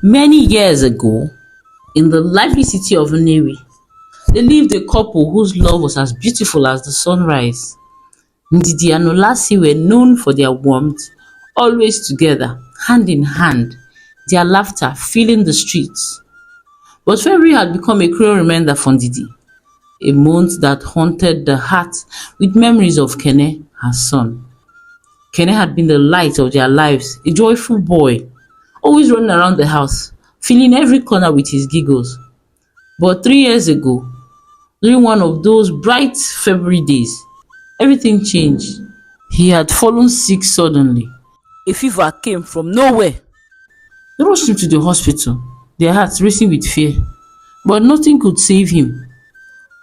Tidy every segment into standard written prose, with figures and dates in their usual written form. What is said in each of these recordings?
Many years ago, in the lively city of Nnewi, there lived a couple whose love was as beautiful as the sunrise. Ndidi and Olasi were known for their warmth, always together, hand in hand, their laughter filling the streets. But February had become a cruel reminder for Ndidi, a month that haunted the heart with memories of Kene, her son. Kene had been the light of their lives, a joyful boy, always running around the house, filling every corner with his giggles. But 3 years ago, during one of those bright February days, everything changed. He had fallen sick suddenly. A fever came from nowhere. They rushed him to the hospital, their hearts racing with fear. But nothing could save him.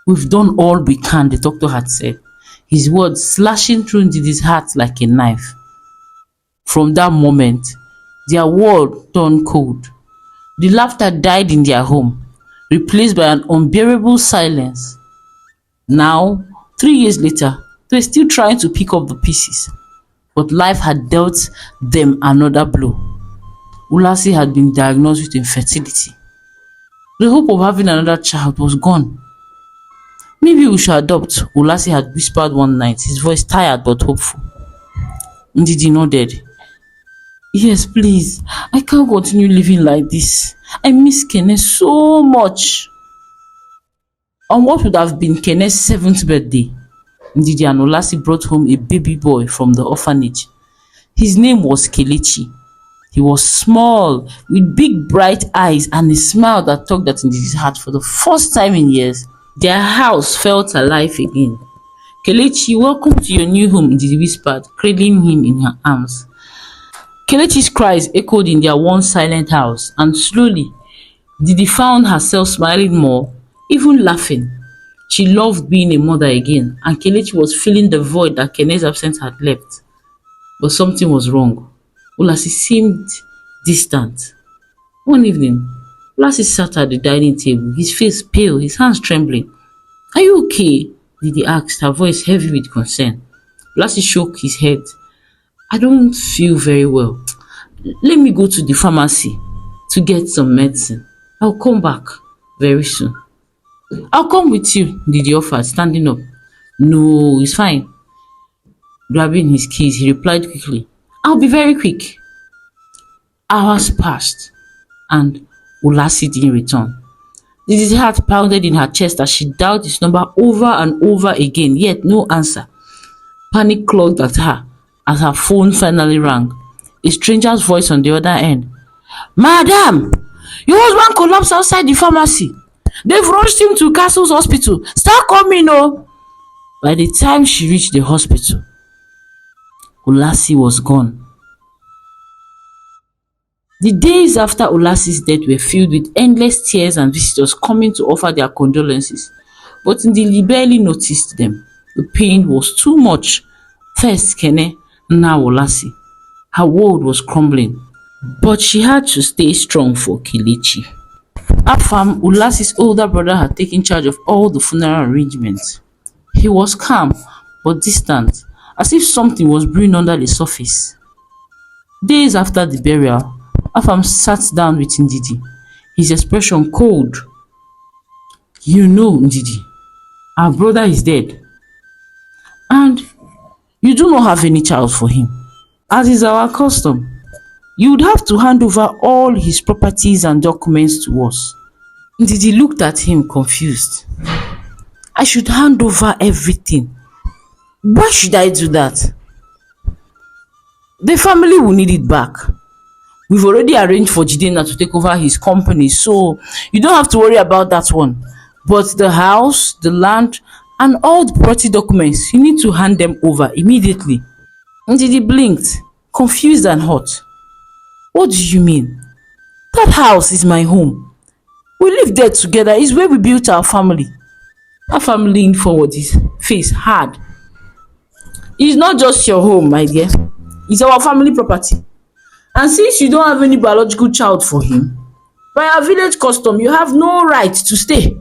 "We've done all we can," the doctor had said, his words slashing through Ndidi's heart like a knife. From that moment, their world turned cold. The laughter died in their home, replaced by an unbearable silence. Now, 3 years later, they were still trying to pick up the pieces, but life had dealt them another blow. Ulasi had been diagnosed with infertility. The hope of having another child was gone. "Maybe we should adopt," Ulasi had whispered one night, his voice tired but hopeful. Ndidi nodded. "Yes, please. I can't continue living like this. I miss Kene so much." On what would have been Kene's 7th birthday, Ndidi and Olasi brought home a baby boy from the orphanage. His name was Kelechi. He was small, with big bright eyes and a smile that tugged at Ndidi's heart for the first time in years. Their house felt alive again. "Kelechi, welcome to your new home," Ndidi whispered, cradling him in her arms. Kelechi's cries echoed in their once silent house, and slowly, Ndidi found herself smiling more, even laughing. She loved being a mother again, and Kelechi was filling the void that Kene's absence had left. But something was wrong. Olasi seemed distant. One evening, Olasi sat at the dining table, his face pale, his hands trembling. "Are you okay?" Ndidi asked, her voice heavy with concern. Olasi shook his head. "I don't feel very well. Let me go to the pharmacy to get some medicine. I'll come back very soon." "I'll come with you," Ndidi offered, standing up. "No, it's fine." Grabbing his keys, he replied quickly, "I'll be very quick." Hours passed, and Olasi didn't return. Ndidi's heart pounded in her chest as she dialed his number over and over again, yet no answer. Panic clogged at her as her phone finally rang. A stranger's voice on the other end. "Madam, your husband collapsed outside the pharmacy. They've rushed him to Castle's hospital. Start coming, oh." By the time she reached the hospital, Olasi was gone. The days after Olasi's death were filled with endless tears and visitors coming to offer their condolences. But Ndidi barely noticed them. The pain was too much. First Kene, now Olasi. Her world was crumbling. But she had to stay strong for Kelechi. Afam, Olasi's older brother, had taken charge of all the funeral arrangements. He was calm but distant, as if something was brewing under the surface. Days after the burial, Afam sat down with Ndidi, his expression cold. "You know, Ndidi, our brother is dead. And you do not have any child for him. As is our custom, you would have to hand over all his properties and documents to us." Ndidi looked at him confused. "I should hand over everything. Why should I do that? The family will need it back. We've already arranged for Jidena to take over his company, so you don't have to worry about that one. But the house, the land, and all the property documents, you need to hand them over immediately." Ndidi blinked, confused and hot. "What do you mean? That house is my home. We live there together. It's where we built our family." Our family leaned forward, his face hard. "It's not just your home, my dear. It's our family property. And since you don't have any biological child for him, by our village custom, you have no right to stay."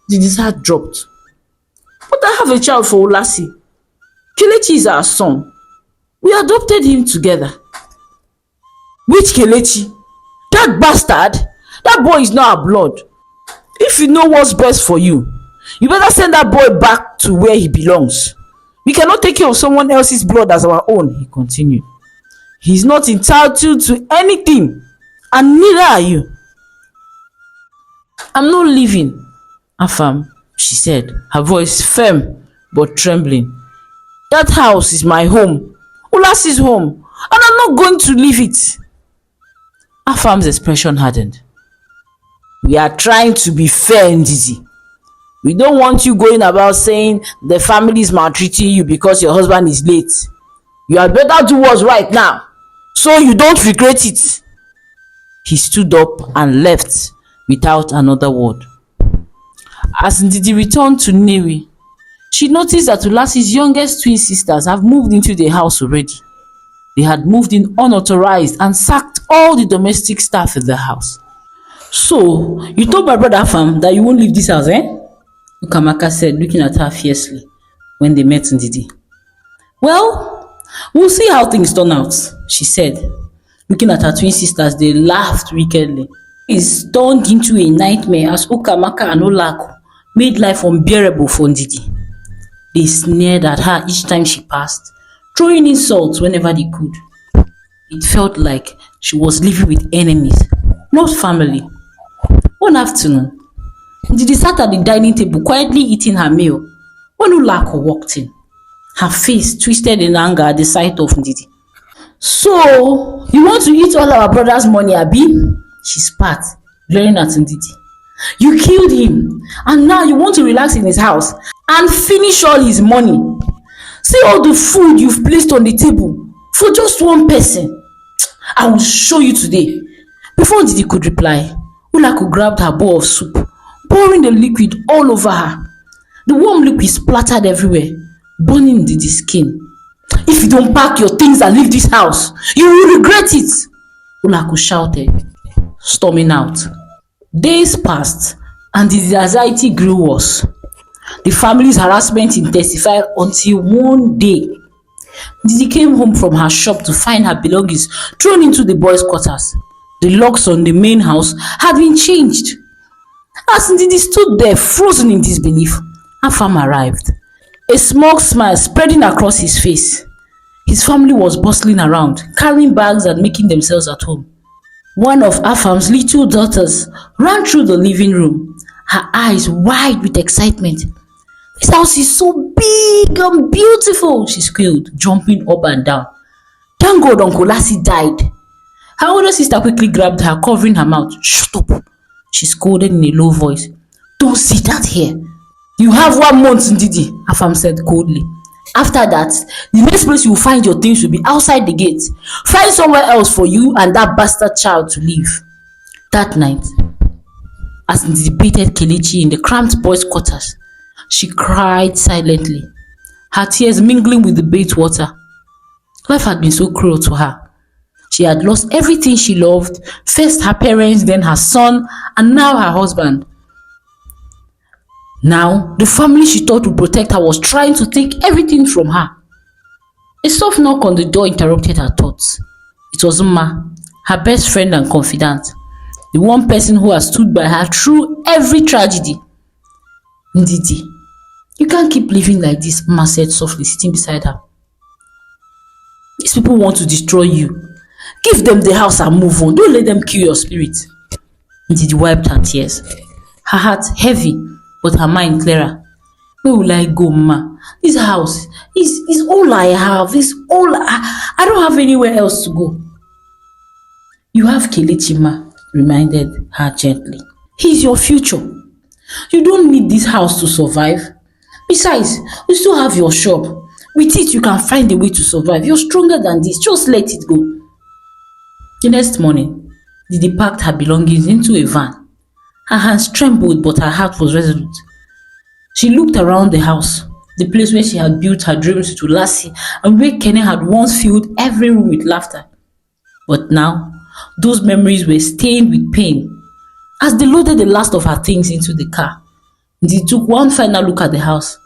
Ndidi's heart dropped. "But I have a child for Olasi. Kelechi is our son. We adopted him together." "Which Kelechi? That bastard, that boy is not our blood. If you know what's best for you, you better send that boy back to where he belongs. We cannot take care of someone else's blood as our own," he continued. "He's not entitled to anything, and neither are you." "I'm not leaving, Afam," she said, her voice firm but trembling. "That house is my home, Ulasi's home, and I'm not going to leave it." Afam's expression hardened. "We are trying to be fair, Ndidi. We don't want you going about saying the family is maltreating you because your husband is late. You had better do what's right now, so you don't regret it." He stood up and left without another word. As Ndidi returned to Nnewi, she noticed that Ulasi's youngest twin sisters have moved into the house already. They had moved in unauthorized and sacked all the domestic staff in the house. "So, you told my brother Afam that you won't leave this house, eh?" Ukamaka said, looking at her fiercely when they met Ndidi. "Well, we'll see how things turn out," she said. Looking at her twin sisters, they laughed wickedly. It's turned into a nightmare as Ukamaka and Olaku made life unbearable for Ndidi. They sneered at her each time she passed, throwing insults whenever they could. It felt like she was living with enemies, not family. One afternoon, Ndidi sat at the dining table quietly eating her meal when Ulaku walked in, her face twisted in anger at the sight of Ndidi. "So, you want to eat all our brother's money, Abi?" she spat, glaring at Ndidi. "You killed him, and now you want to relax in his house and finish all his money. See all the food you've placed on the table for just one person. I will show you today." Before Ndidi could reply, Ulaku grabbed her bowl of soup, pouring the liquid all over her. The warm liquid splattered everywhere, burning Ndidi's skin. "If you don't pack your things and leave this house, you will regret it," Ulaku shouted, storming out. Days passed and the anxiety grew worse. The family's harassment intensified until one day, Ndidi came home from her shop to find her belongings thrown into the boys' quarters. The locks on the main house had been changed. As Ndidi stood there frozen in disbelief, Afam arrived, a smug smile spreading across his face. His family was bustling around, carrying bags and making themselves at home. One of Afam's little daughters ran through the living room, her eyes wide with excitement. "This house is so big and beautiful," she squealed, jumping up and down. "Thank God Uncle Lassie died." Her older sister quickly grabbed her, covering her mouth. "Shut up," she scolded in a low voice. "Don't say that here." "You have 1 month, Ndidi," Afam said coldly. "After that, the next place you will find your things will be outside the gate. Find somewhere else for you and that bastard child to live." That night, as Ndidi bathed Kelechi in the cramped boys' quarters, she cried silently, her tears mingling with the bathed water. Life had been so cruel to her. She had lost everything she loved, first her parents, then her son, and now her husband. Now, the family she thought would protect her was trying to take everything from her. A soft knock on the door interrupted her thoughts. It was Mma, her best friend and confidant, the one person who had stood by her through every tragedy. "Ndidi, you can't keep living like this," Mma said softly, sitting beside her. "These people want to destroy you. Give them the house and move on. Don't let them kill your spirit." Ndidi wiped her tears, her heart heavy but her mind clearer. "Where will I go, Mma? This house is all I have. It's all I don't have anywhere else to go." "You have Kelechi, Mma," reminded her gently. "He's your future. You don't need this house to survive. Besides, you still have your shop. With it, you can find a way to survive. You're stronger than this. Just let it go." The next morning, Ndidi packed her belongings into a van. Her hands trembled, but her heart was resolute. She looked around the house, the place where she had built her dreams to Lassie and where Kenny had once filled every room with laughter. But now, those memories were stained with pain. As they loaded the last of her things into the car, Ndidi took one final look at the house.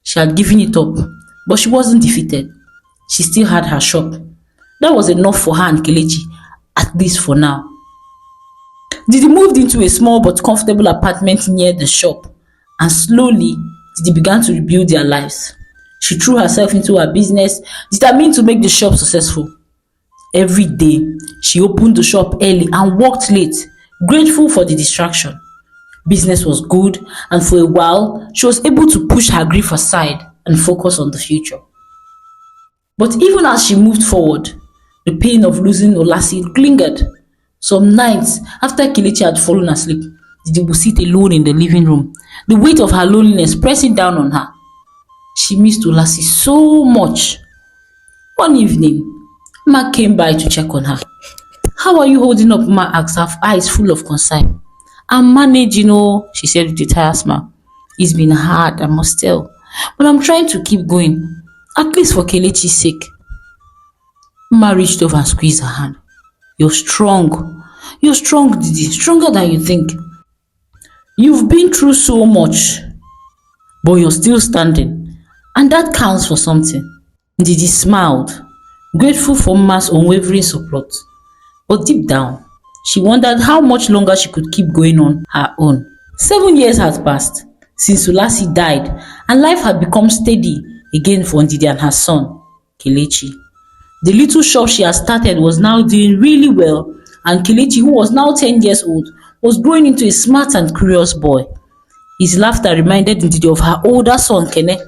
She had given it up, but she wasn't defeated. She still had her shop. That was enough for her and Kelechi, at least for now. Didi moved into a small but comfortable apartment near the shop, and slowly Didi began to rebuild their lives. She threw herself into her business, determined to make the shop successful. Every day, she opened the shop early and worked late, grateful for the distraction. Business was good, and for a while, she was able to push her grief aside and focus on the future. But even as she moved forward, the pain of losing Olasi lingered. Some nights, after Kelechi had fallen asleep, Didi would sit alone in the living room, the weight of her loneliness pressing down on her. She missed Olasi so much. One evening, Ma came by to check on her. "How are you holding up?" Ma asked, her eyes full of concern. "I'm managing, she said with a tired smile. "It's been hard, I must tell. But I'm trying to keep going, at least for Kelechi's sake." Ma reached over and squeezed her hand. "You're strong. You're strong, Didi, stronger than you think. You've been through so much, but you're still standing, and that counts for something." Didi smiled, grateful for Ma's unwavering support. But deep down, she wondered how much longer she could keep going on her own. 7 years had passed since Olasi died, and life had become steady again for Ndidi and her son, Kelechi. The little shop she had started was now doing really well, and Kelechi, who was now 10 years old, was growing into a smart and curious boy. His laughter reminded Ndidi of her older son, Kene.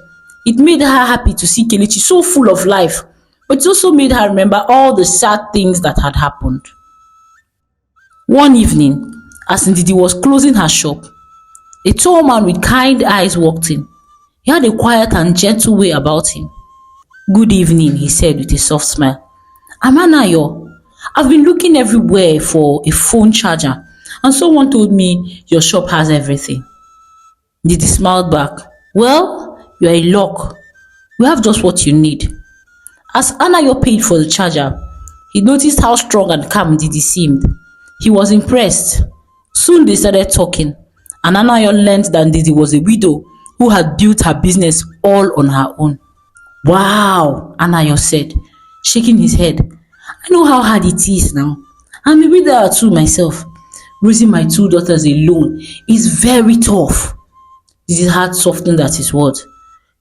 It made her happy to see Kelechi so full of life, but it also made her remember all the sad things that had happened. One evening, as Ndidi was closing her shop, a tall man with kind eyes walked in. He had a quiet and gentle way about him. "Good evening," he said with a soft smile. "I'm Anayo. I've been looking everywhere for a phone charger, and someone told me your shop has everything." Ndidi smiled back. "Well, you are in luck. We have just what you need." As Anayo paid for the charger, he noticed how strong and calm Ndidi seemed. He was impressed. Soon they started talking, and Anayo learned that Ndidi was a widow who had built her business all on her own. "Wow," Anayo said, shaking his head. "I know how hard it is now. I'm a widow too myself. Raising my 2 daughters alone is very tough." His heart softened at his words.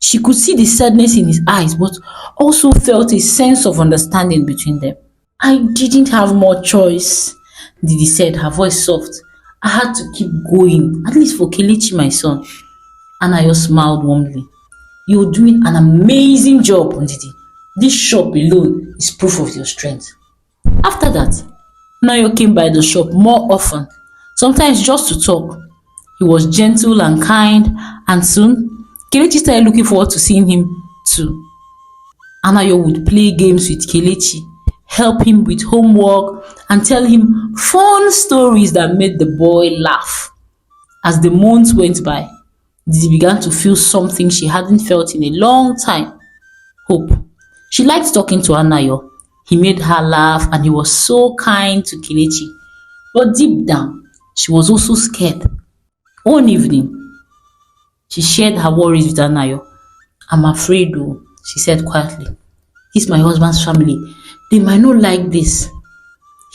She could see the sadness in his eyes, but also felt a sense of understanding between them. "I didn't have more choice," Ndidi said, her voice soft. "I had to keep going, at least for Kelechi, my son." Anayo smiled warmly. "You're doing an amazing job, Ndidi. This shop alone is proof of your strength." After that, Anayo came by the shop more often, sometimes just to talk. He was gentle and kind, and soon, Kelechi started looking forward to seeing him too. Anayo would play games with Kelechi, help him with homework, and tell him fun stories that made the boy laugh. As the months went by, Didi began to feel something she hadn't felt in a long time: hope. She liked talking to Anayo. He made her laugh, and he was so kind to Kelechi. But deep down, she was also scared. One evening, she shared her worries with Anayo. "I'm afraid, though," she said quietly. "This my husband's family. They might not like this.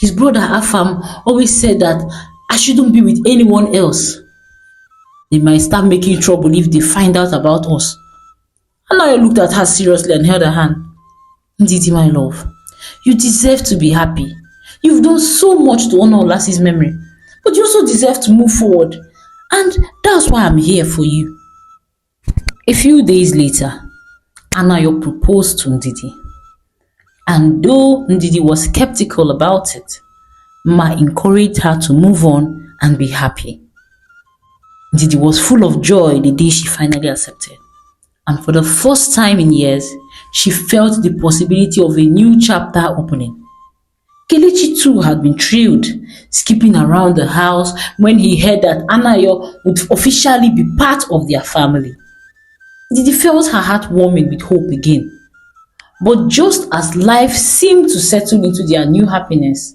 His brother Afam always said that I shouldn't be with anyone else. They might start making trouble if they find out about us." Anayo looked at her seriously and held her hand. "Ndidi, my love, you deserve to be happy. You've done so much to honor Olasi's memory, but you also deserve to move forward. And that's why I'm here for you." A few days later, Anayo proposed to Ndidi. And though Ndidi was skeptical about it, Ma encouraged her to move on and be happy. Ndidi was full of joy the day she finally accepted. And for the first time in years, she felt the possibility of a new chapter opening. Kelechi too had been thrilled, skipping around the house when he heard that Anayo would officially be part of their family. Ndidi felt her heart warming with hope again. But just as life seemed to settle into their new happiness,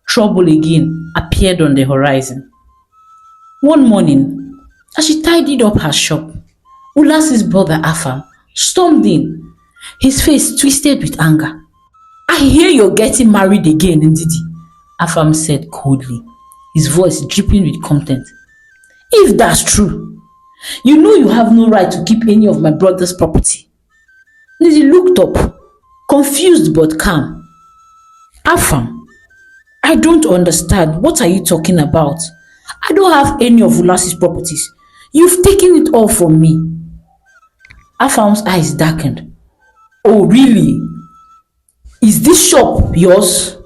trouble again appeared on the horizon. One morning, as she tidied up her shop, Olasi's brother Afam stormed in, his face twisted with anger. "I hear you're getting married again, Ndidi," Afam said coldly. his voice dripping with contempt. If that's true, you know you have no right to keep any of my brother's property. Ndidi looked up, confused but calm. Afam, I don't understand. What are you talking about? I don't have any of Ulasi's properties. You've taken it all from me. Afam's eyes darkened. Oh, really? Is this shop yours?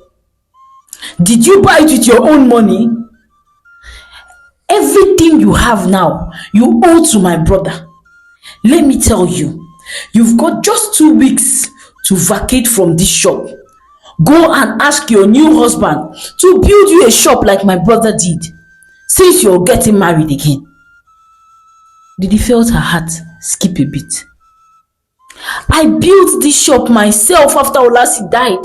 Did you buy it with your own money? Everything you have now, you owe to my brother. Let me tell you, you've got just 2 weeks to vacate from this shop. Go and ask your new husband to build you a shop like my brother did, since you're getting married again. Didi felt her heart skip a bit. I built this shop myself after Olasi died.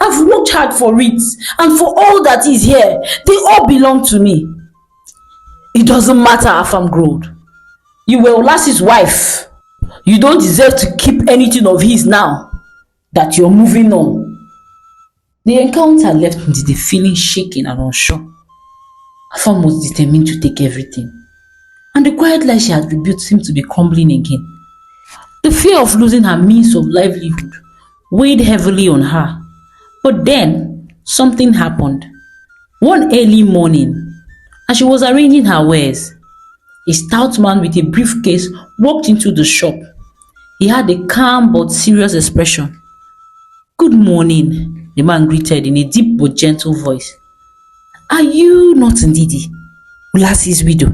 I've worked hard for it, and for all that is here, they all belong to me. It doesn't matter, Afam growled. You were Olasi's wife. You don't deserve to keep anything of his now that you're moving on. The encounter left Ndidi feeling shaken and unsure. Afam was determined to take everything, and the quiet life she had rebuilt seemed to be crumbling again. The fear of losing her means of livelihood weighed heavily on her. But then, something happened. One early morning, as she was arranging her wares, a stout man with a briefcase walked into the shop. He had a calm but serious expression. Good morning, the man greeted in a deep but gentle voice. Are you not Ndidi, Ulasi's widow?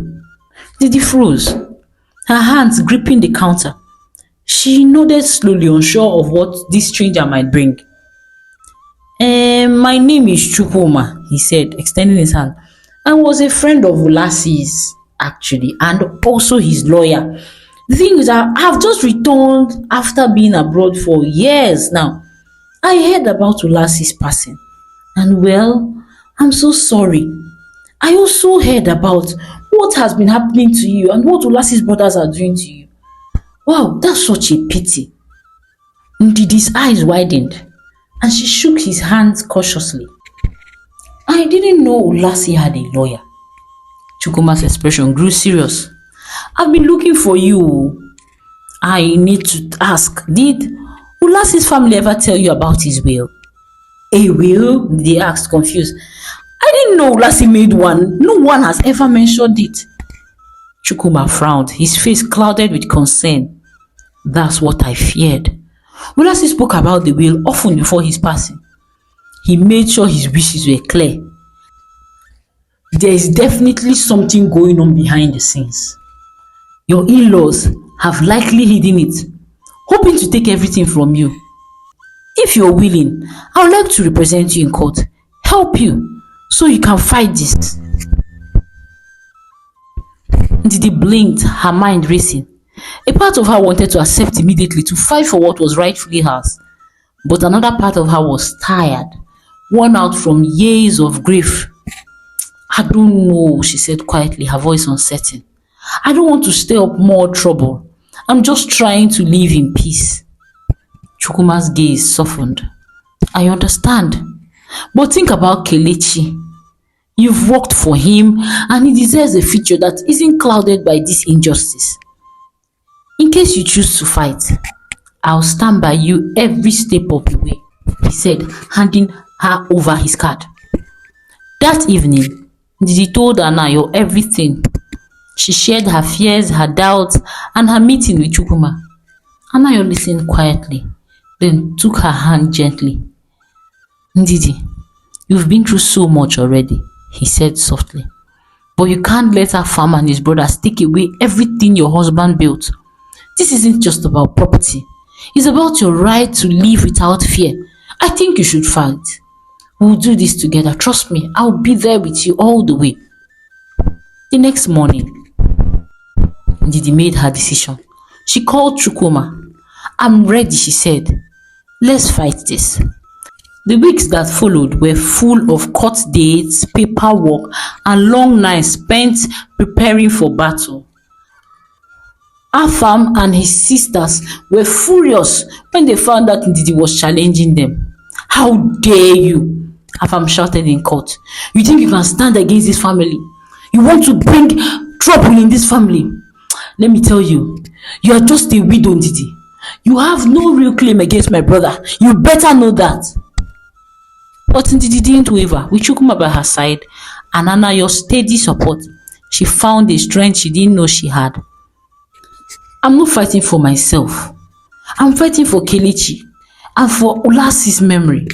Ndidi froze, her hands gripping the counter. She nodded slowly, unsure of what this stranger might bring. My name is Chukwuma, he said, extending his hand. I was a friend of Ulasi's, actually, and also his lawyer. The thing is, I have just returned after being abroad for years now. I heard about Ulasi's passing, and well, I'm so sorry. I also heard about what has been happening to you and what Ulasi's brothers are doing to you. Wow, that's such a pity. Ndidi's eyes widened, and she shook his hands cautiously. I didn't know Ulasi had a lawyer. Chukwuma's expression grew serious. I've been looking for you. I need to ask, did Ulasi's family ever tell you about his will? A will? They asked, confused. I didn't know Ulasi made one. No one has ever mentioned it. Chukwuma frowned, his face clouded with concern. That's what I feared. Ulasi spoke about the will often before his passing. He made sure his wishes were clear. There is definitely something going on behind the scenes. Your in-laws have likely hidden it, hoping to take everything from you. If you're willing, I would like to represent you in court, help you, so you can fight this. Ndidi blinked, her mind racing. A part of her wanted to accept immediately to fight for what was rightfully hers, but another part of her was tired, worn out from years of grief. I don't know, she said quietly, her voice uncertain. I don't want to stir up more trouble. I'm just trying to live in peace. Chukwuma's gaze softened. I understand. But think about Kelechi. You've worked for him and he deserves a future that isn't clouded by this injustice. In case you choose to fight, I'll stand by you every step of the way, he said, handing her over his card. That evening, Ndidi told Anayo everything. She shared her fears, her doubts, and her meeting with Chukwuma. Anayo listened quietly, then took her hand gently. Ndidi, you've been through so much already, he said softly. But you can't let our farm and his brothers take away everything your husband built. This isn't just about property. It's about your right to live without fear. I think you should fight. We'll do this together. Trust me, I'll be there with you all the way. The next morning, Ndidi made her decision. She called Chukwuma. I'm ready, she said. Let's fight this. The weeks that followed were full of court dates, paperwork, and long nights spent preparing for battle. Afam and his sisters were furious when they found that Ndidi was challenging them. How dare you? Afam shouted in court. You think you can stand against this family? You want to bring trouble in this family? Let me tell you, you are just a widow, Ndidi. You have no real claim against my brother. You better know that. But Ndidi didn't waver. With Chukwuma by her side and Anayo's steady support, she found a strength she didn't know she had. I'm not fighting for myself. I'm fighting for Kelechi and for Ulasi's memory.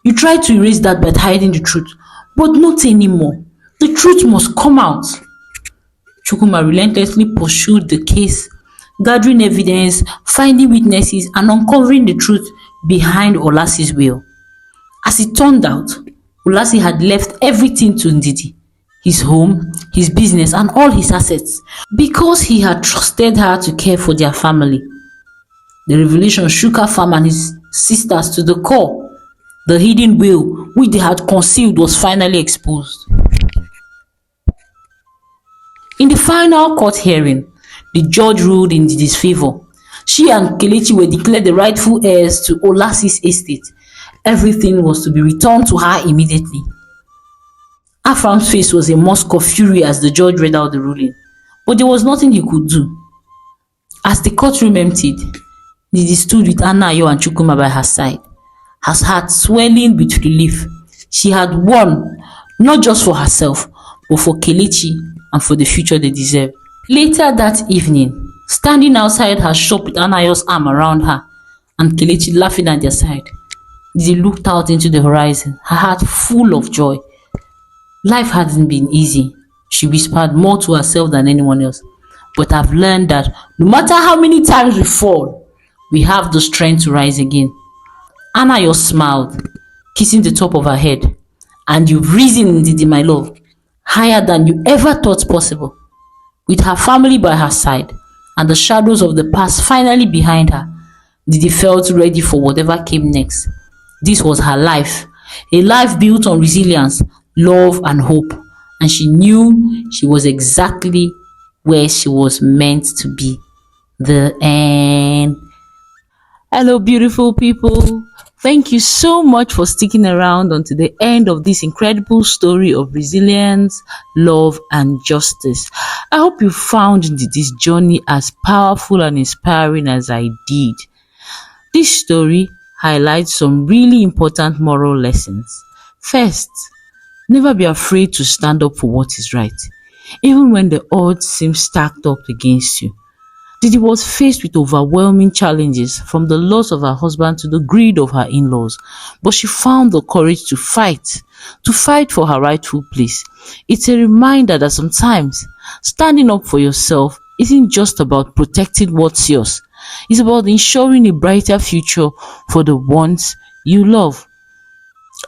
You tried to erase that by hiding the truth, but not anymore. The truth must come out. Chukwuma relentlessly pursued the case, gathering evidence, finding witnesses, and uncovering the truth behind Olasi's will. As it turned out, Ulasi had left everything to Ndidi, his home, his business, and all his assets, because he had trusted her to care for their family. The revelation shook Afam and his sisters to the core. The hidden will which they had concealed was finally exposed. In the final court hearing, the judge ruled in Ndidi's favor. She and Kelechi were declared the rightful heirs to Olasi's estate. Everything was to be returned to her immediately. Afam's face was a mask of fury as the judge read out the ruling, but there was nothing he could do. As the courtroom emptied, Ndidi stood with Anayo and Chukwuma by her side, her heart swelling with relief. She had won, not just for herself, but for Kelechi and for the future they deserved. Later that evening, standing outside her shop with Anayo's arm around her and Kelechi laughing at their side, Ndidi looked out into the horizon, her heart full of joy. Life hadn't been easy, she whispered more to herself than anyone else. But I've learned that no matter how many times we fall, we have the strength to rise again. Anayo smiled, kissing the top of her head. And you've risen, Ndidi, my love, higher than you ever thought possible. With her family by her side and the shadows of the past finally behind her, Ndidi felt ready for whatever came next. This was her life, a life built on resilience, love, and hope, and she knew she was exactly where she was meant to be. The end. Hello, beautiful people. Thank you so much for sticking around until the end of this incredible story of resilience, love, and justice. I hope you found this journey as powerful and inspiring as I did. This story highlights some really important moral lessons. First, never be afraid to stand up for what is right, even when the odds seem stacked up against you. Ndidi was faced with overwhelming challenges, from the loss of her husband to the greed of her in-laws, but she found the courage to fight for her rightful place. It's a reminder that sometimes standing up for yourself isn't just about protecting what's yours. It's about ensuring a brighter future for the ones you love.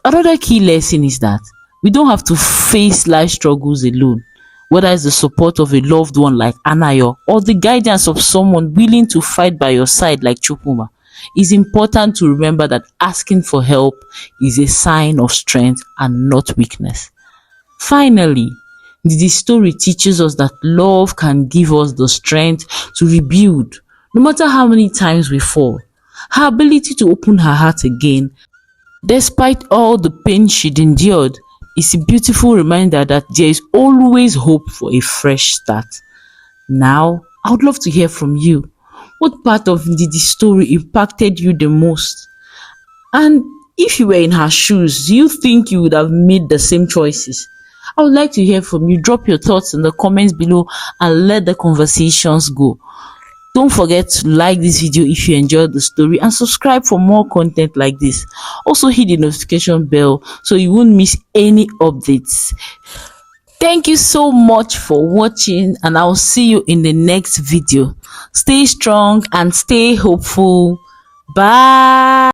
Another key lesson is that we don't have to face life struggles alone. Whether it's the support of a loved one like Anayo or the guidance of someone willing to fight by your side like Chukwuma, it's important to remember that asking for help is a sign of strength and not weakness. Finally, this story teaches us that love can give us the strength to rebuild, no matter how many times we fall. Her ability to open her heart again, despite all the pain she'd endured, is a beautiful reminder that there is always hope for a fresh start. Now, I would love to hear from you. What part of the story impacted you the most? And if you were in her shoes, do you think you would have made the same choices? I would like to hear from you. Drop your thoughts in the comments below and let the conversations go. Don't forget to like this video if you enjoyed the story and subscribe for more content like this. Also hit the notification bell so you won't miss any updates. Thank you so much for watching, and I'll see you in the next video. Stay strong and stay hopeful. Bye.